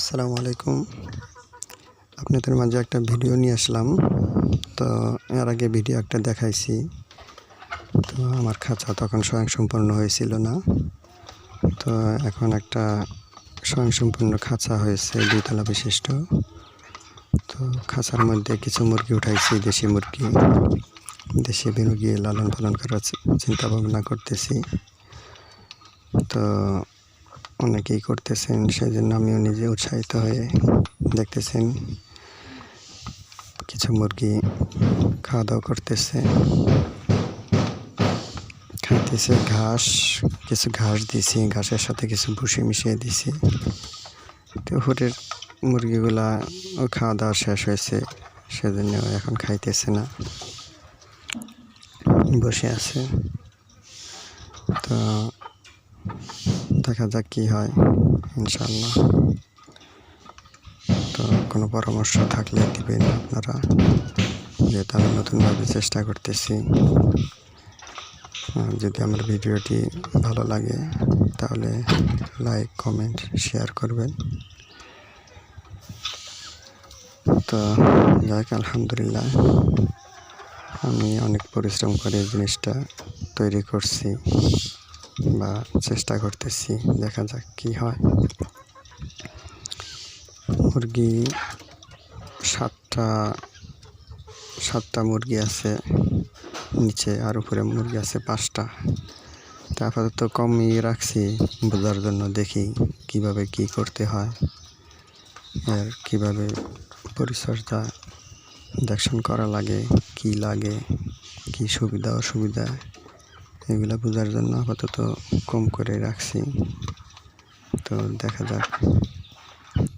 আসসালামু আলাইকুম। আপনাদের মাঝে একটা ভিডিও নিয়ে আসলাম। তো এর আগে ভিডিও একটা দেখাইছি। তো আমার খাঁচা তখন স্বয়ংসম্পূর্ণ হয়েছিল না। তো এখন একটা স্বয়ংসম্পূর্ণ খাঁচা হয়েছে, 2 তলা বিশিষ্ট। তো খাঁচার মধ্যে কিছু মুরগি উঠাইছি, দেশি মুরগি লালন পালন করার চিন্তা ভাবনা করতেছি। তো অনেকেই করতেছেন, সেই জন্য আমিও নিজে উৎসাহিত হয়ে দেখতেছেন কিছু মুরগি খাওয়া দাওয়া করতেছে, খাইতেছে ঘাস। কিছু ঘাস দিছি, ঘাসের সাথে কিছু ভুসি মিশিয়ে দিছি। তো হুটের মুরগিগুলা ও খাওয়া দাওয়া শেষ হয়েছে, সেজন্য এখন খাইতেছে না, বসে আছে। তো দেখা যাক কি হয়, ইনশাআল্লাহ। তো কোনো পরামর্শ থাকলে দিবেন আপনারা, যেহেতু আমি নতুনভাবে চেষ্টা করতেছি। যদি আমার ভিডিওটি ভালো লাগে তাহলে লাইক, কমেন্ট, শেয়ার করবেন। তো যাক, আলহামদুলিল্লাহ, আমি অনেক পরিশ্রম করে জিনিসটা তৈরি করছি বা চেষ্টা করতেছি, দেখা যাক কি হয়। মুরগি সাতটা মুরগি আছে নিচে, আর উপরে মুরগি আছে 5টা। তা আপাতত কমিয়ে রাখছি বোঝার জন্য, দেখি কিভাবে কি করতে হয়, এর কিভাবে পরিচর্যা দেখশন করা লাগে, কি লাগে, কি সুবিধা অসুবিধা, এগুলো বোঝার জন্য আপাতত কম করে রাখছি। তো দেখা যাক।